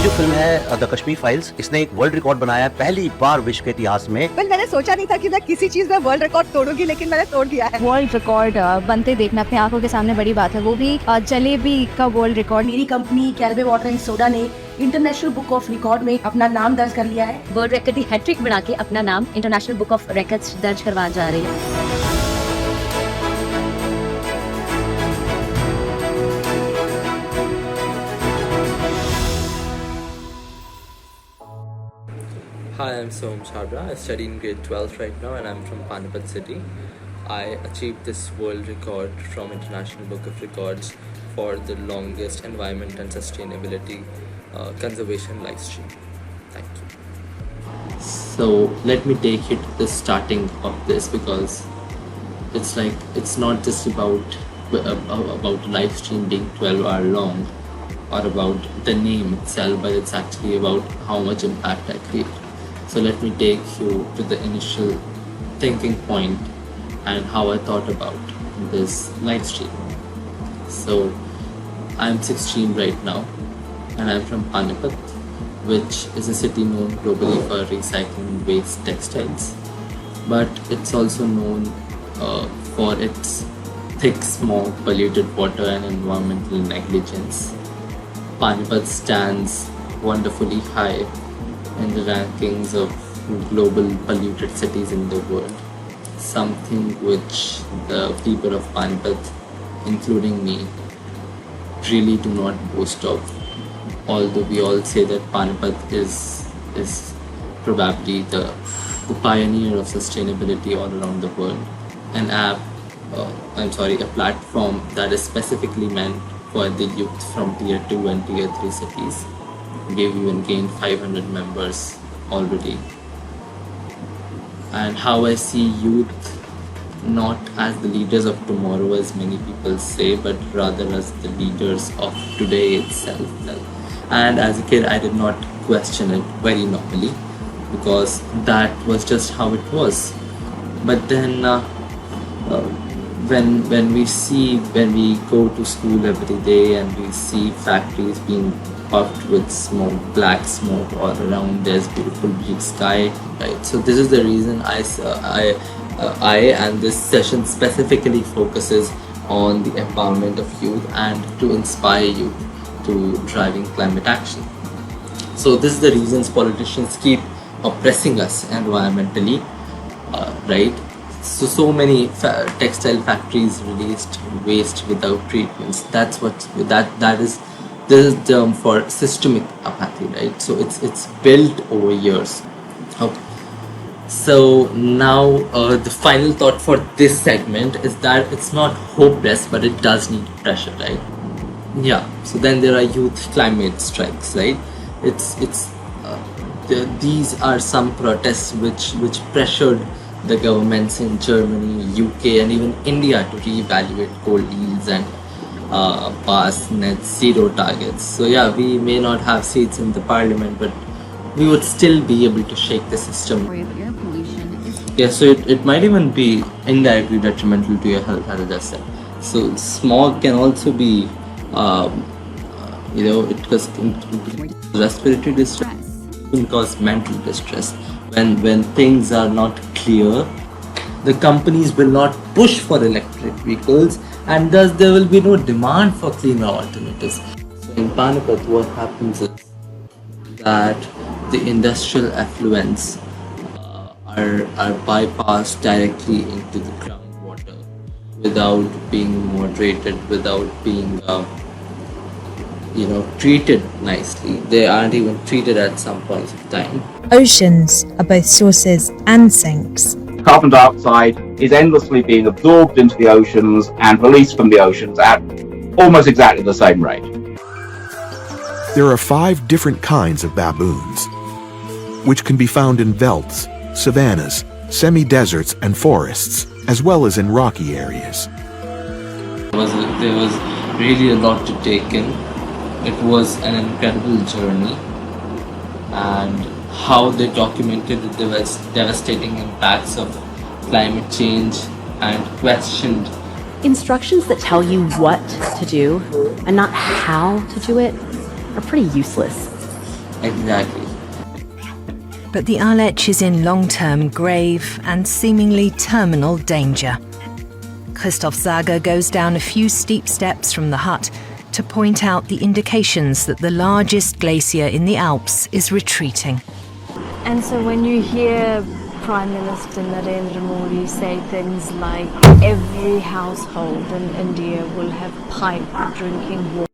जो फिल्म है the Kashmir files, इसने एक वर्ल्ड रिकॉर्ड बनाया है पहली बार विश्व के इतिहास में। मैंने सोचा नहीं था कि मैं किसी चीज में वर्ल्ड रिकॉर्ड तोड़ूंगी, लेकिन मैंने तोड़ दिया है। वर्ल्ड रिकॉर्ड बनते देखना अपने आंखों के सामने बड़ी बात है, वो भी जलेबी का वर्ल्ड रिकॉर्ड। मेरी कंपनी कैरबे वाटर एंड सोडा ने इंटरनेशनल बुक ऑफ रिकॉर्ड में अपना नाम दर्ज कर लिया है। वर्ल्ड रिकॉर्ड की हैट्रिक बना के अपना नाम इंटरनेशनल बुक ऑफ रिकॉर्ड्स दर्ज करवा जा रही है। Hi, I'm Soham Chhabra. I study in grade 12 right now and I'm from Panipat city. I achieved this world record from International Book of Records for the longest environment and sustainability conservation live stream. Thank you. So let me take you to the starting of this because it's not just about live stream being 12 hour long or about the name itself, but it's actually about how much impact I create. So let me take you to the initial thinking point and how I thought about this live stream. So I'm 16 right now and I'm from Panipat, which is a city known globally for recycling waste textiles, but it's also known for its thick smog, polluted water and environmental negligence. Panipat stands wonderfully high in the rankings of global polluted cities in the world, something which the people of Panipat, including me, really do not boast of. Although we all say that Panipat is probably the pioneer of sustainability all around the world. A platform that is specifically meant for the youth from tier 2 and tier 3 cities. We've even gained 500 members already. And how I see youth not as the leaders of tomorrow as many people say, but rather as the leaders of today itself. And as a kid I did not question it very normally because that was just how it was. But then when we go to school every day and we see factories being puffed with smoke, black smoke all around, there's beautiful blue sky, right? So this is the reason I and this session specifically focuses on the empowerment of youth and to inspire youth to driving climate action. So this is the reasons politicians keep oppressing us environmentally, right? So many textile factories released waste without treatments. This is term for systemic apathy, right? So it's built over years. Okay. So now the final thought for this segment is that it's not hopeless, but it does need pressure, right? Yeah. So then there are youth climate strikes, right? These are some protests which pressured the governments in Germany, UK, and even India to reevaluate coal deals and pass net zero targets. So yeah, we may not have seats in the parliament, but we would still be able to shake the system. Yeah, so it might even be indirectly detrimental to your health, as I just said. So smog can also be, it causes respiratory distress, it can cause mental distress. When things are not clear, the companies will not push for electric vehicles, and thus there will be no demand for cleaner alternatives. So in Panipat, what happens is that the industrial effluents are bypassed directly into the groundwater without being moderated, without being treated nicely. They aren't even treated at some points of time. Oceans are both sources and sinks. Carbon dioxide is endlessly being absorbed into the oceans and released from the oceans at almost exactly the same rate. There are 5 different kinds of baboons, which can be found in veldts, savannas, semi-deserts and forests, as well as in rocky areas. There was really a lot to take in. It was an incredible journey, and how they documented the devastating impacts of climate change and questioned. Instructions that tell you what to do and not how to do it are pretty useless. Exactly. But the Aletsch is in long-term grave and seemingly terminal danger. Christoph Zager goes down a few steep steps from the hut to point out the indications that the largest glacier in the Alps is retreating. And so when you hear Prime Minister Narendra Modi say things like every household in India will have piped drinking water,